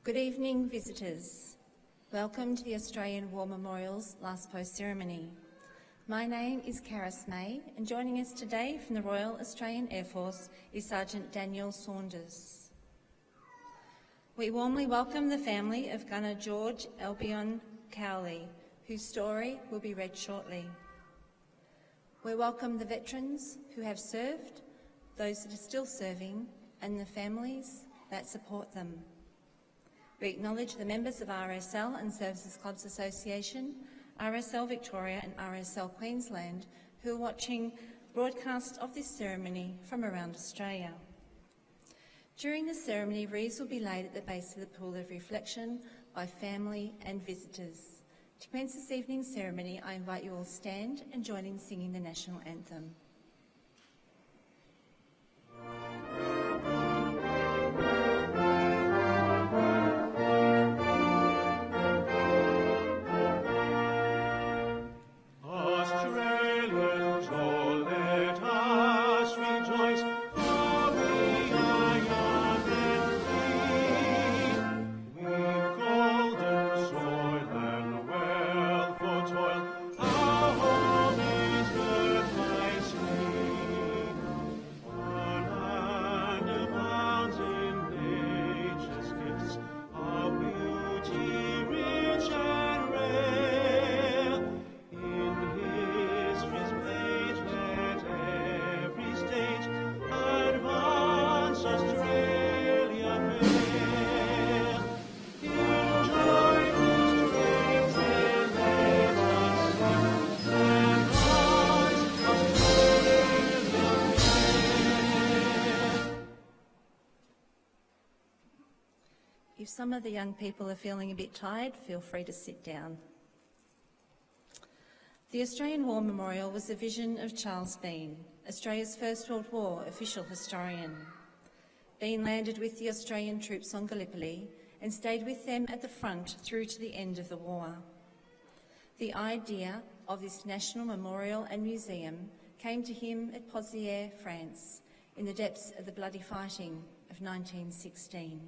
Good evening, visitors. Welcome to the Australian War Memorial's Last Post ceremony. My name is Caris May, and joining us today from the Royal Australian Air Force is Sergeant Daniel Saunders. We warmly welcome the family of Gunner George Albion Cowley, whose story will be read shortly. We welcome the veterans who have served, those that are still serving, and the families that support them. We acknowledge the members of RSL and Services Clubs Association, RSL Victoria and RSL Queensland who are watching broadcast of this ceremony from around Australia. During the ceremony, wreaths will be laid at the base of the pool of reflection by family and visitors. To commence this evening's ceremony, I invite you all to stand and join in singing the national anthem. If some of the young people are feeling a bit tired, feel free to sit down. The Australian War Memorial was the vision of Charles Bean, Australia's First World War official historian. Bean landed with the Australian troops on Gallipoli and stayed with them at the front through to the end of the war. The idea of this national memorial and museum came to him at Pozières, France, in the depths of the bloody fighting of 1916.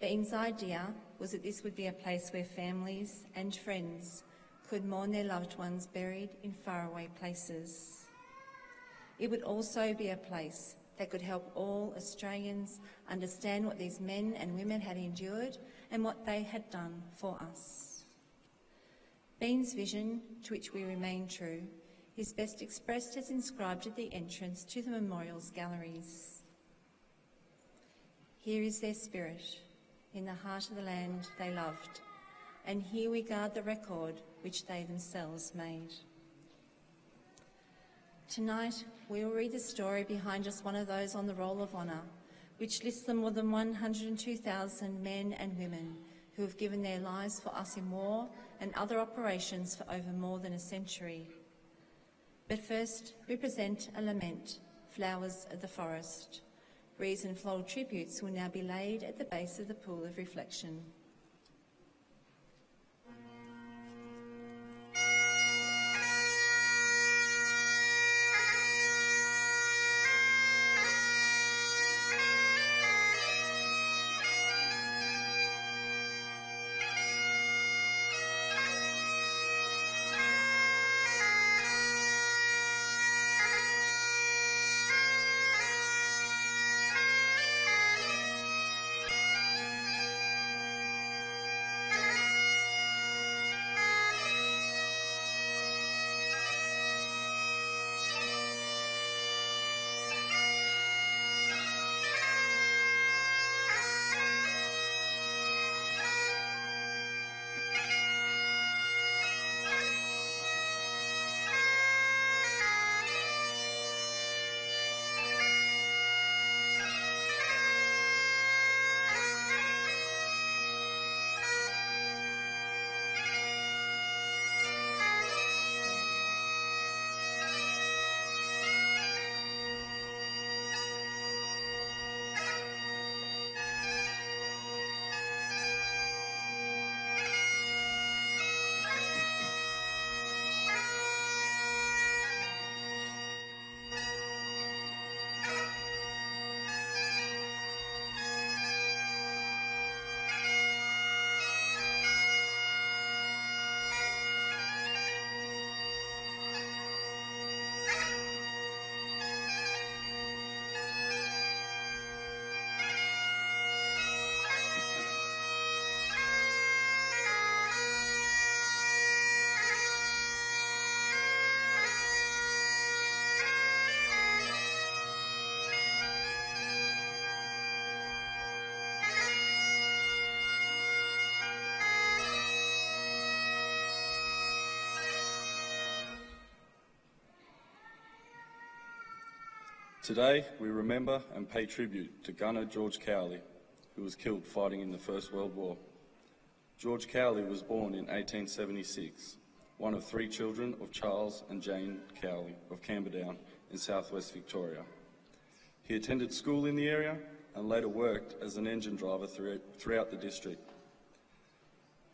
Bean's idea was that this would be a place where families and friends could mourn their loved ones buried in faraway places. It would also be a place that could help all Australians understand what these men and women had endured and what they had done for us. Bean's vision, to which we remain true, is best expressed as inscribed at the entrance to the memorial's galleries. Here is their spirit, in the heart of the land they loved, and here we guard the record which they themselves made. Tonight, we will read the story behind just one of those on the Roll of Honour, which lists the more than 102,000 men and women who have given their lives for us in war and other operations for over more than a century. But first, we present a lament, Flowers of the Forest. Wreaths and floral tributes will now be laid at the base of the pool of reflection. Today, we remember and pay tribute to Gunner George Cowley, who was killed fighting in the First World War. George Cowley was born in 1876, one of 3 children of Charles and Jane Cowley of Camberdown in southwest Victoria. He attended school in the area and later worked as an engine driver throughout the district.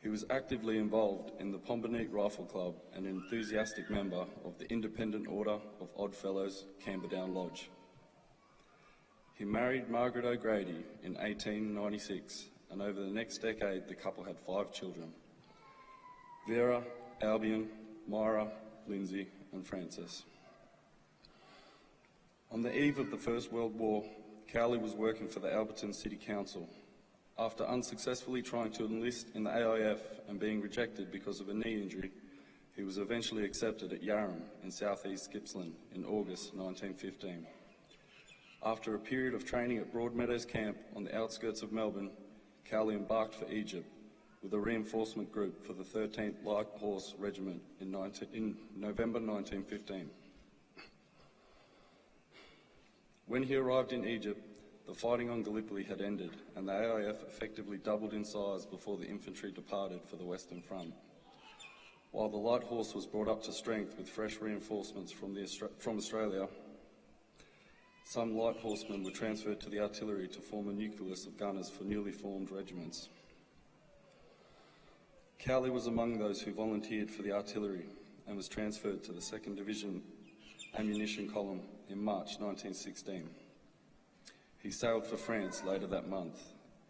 He was actively involved in the Pomboneet Rifle Club and an enthusiastic member of the Independent Order of Odd Fellows, Camberdown Lodge. He married Margaret O'Grady in 1896, and over the next decade the couple had 5 children: Vera, Albion, Myra, Lindsay and Frances. On the eve of the First World War, Cowley was working for the Alberton City Council. After unsuccessfully trying to enlist in the AIF and being rejected because of a knee injury, he was eventually accepted at Yarram in southeast Gippsland in August 1915. After a period of training at Broadmeadows Camp on the outskirts of Melbourne, Cowley embarked for Egypt with a reinforcement group for the 13th Light Horse Regiment in November 1915. When he arrived in Egypt, the fighting on Gallipoli had ended and the AIF effectively doubled in size before the infantry departed for the Western Front. While the Light Horse was brought up to strength with fresh reinforcements from Australia, some light horsemen were transferred to the artillery to form a nucleus of gunners for newly formed regiments. Cowley was among those who volunteered for the artillery and was transferred to the 2nd Division Ammunition Column in March 1916. He sailed for France later that month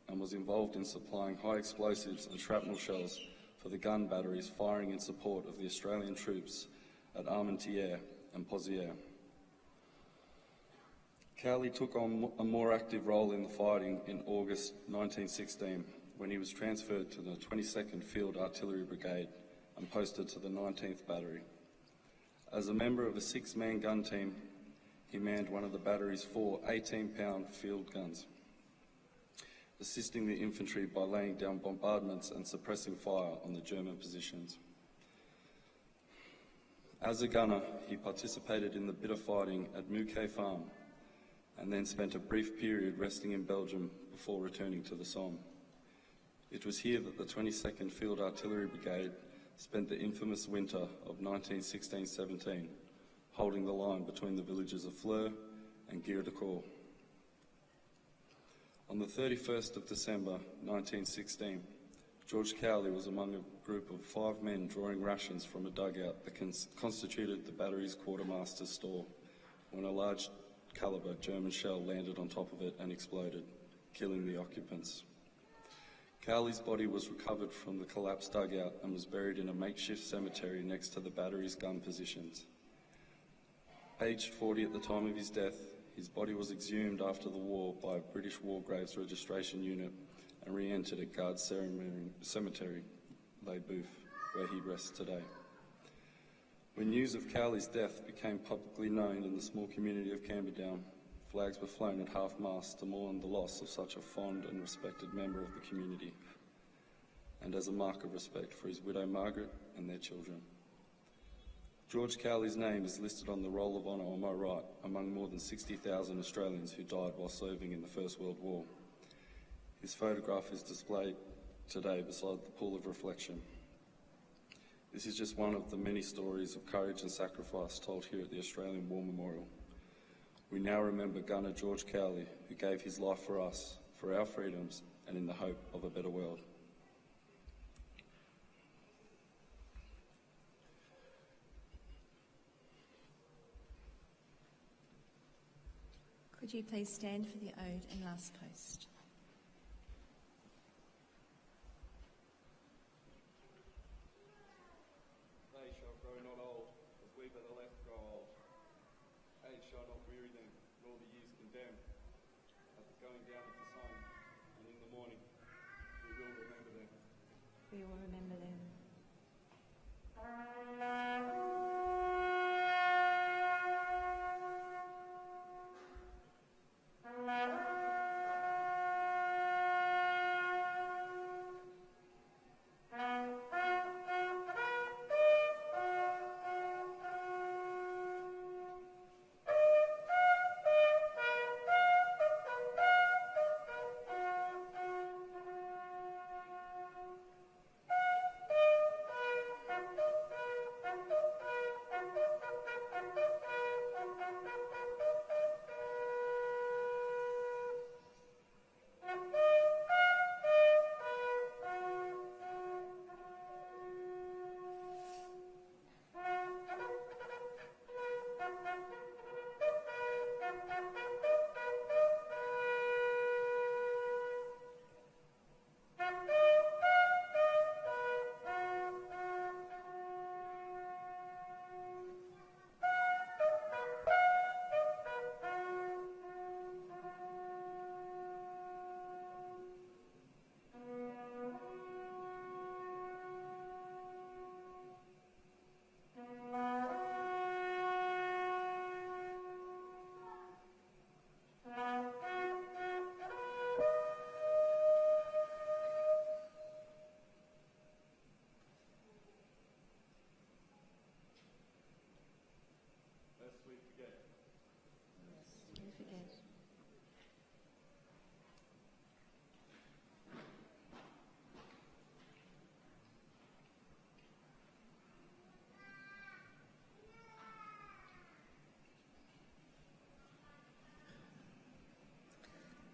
and was involved in supplying high explosives and shrapnel shells for the gun batteries firing in support of the Australian troops at Armentières and Pozières. Cowley took on a more active role in the fighting in August 1916 when he was transferred to the 22nd Field Artillery Brigade and posted to the 19th Battery. As a member of a 6-man gun team, he manned one of the battery's 4 18-pound field guns, assisting the infantry by laying down bombardments and suppressing fire on the German positions. As a gunner, he participated in the bitter fighting at Mouquet Farm and then spent a brief period resting in Belgium before returning to the Somme. It was here that the 22nd Field Artillery Brigade spent the infamous winter of 1916-17, holding the line between the villages of Fleur and Gire-de-Corps. On the 31st of December 1916, George Cowley was among a group of 5 men drawing rations from a dugout that constituted the battery's quartermaster's store when a large calibre German shell landed on top of it and exploded, killing the occupants. Cowley's body was recovered from the collapsed dugout and was buried in a makeshift cemetery next to the battery's gun positions. Aged 40 at the time of his death, his body was exhumed after the war by a British War Graves Registration Unit and re-entered at Guards Cemetery, Les Bouffes, where he rests today. When news of Cowley's death became publicly known in the small community of Camberdown, flags were flown at half-mast to mourn the loss of such a fond and respected member of the community, and as a mark of respect for his widow Margaret and their children. George Cowley's name is listed on the Roll of Honour on my right among more than 60,000 Australians who died while serving in the First World War. His photograph is displayed today beside the pool of reflection. This is just one of the many stories of courage and sacrifice told here at the Australian War Memorial. We now remember Gunner George Cowley, who gave his life for us, for our freedoms, and in the hope of a better world. Could you please stand for the ode and last post? They shall grow not old, as we by the left grow old. Age shall not weary them, nor the years condemn. At the going down of the sun, and in the morning, we will remember them. We will remember them.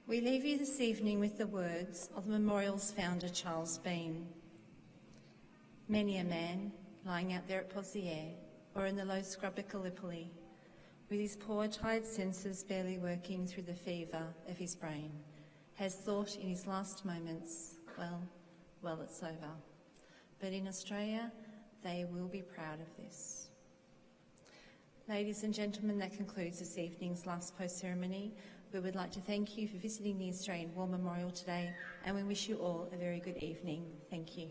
We leave you this evening with the words of the memorial's founder, Charles Bean. Many a man lying out there at Poziere or in the low scrub at Gallipoli, with his poor tired senses barely working through the fever of his brain, has thought in his last moments, well, it's over. But in Australia, they will be proud of this. Ladies and gentlemen, that concludes this evening's last post ceremony. We would like to thank you for visiting the Australian War Memorial today, and we wish you all a very good evening. Thank you.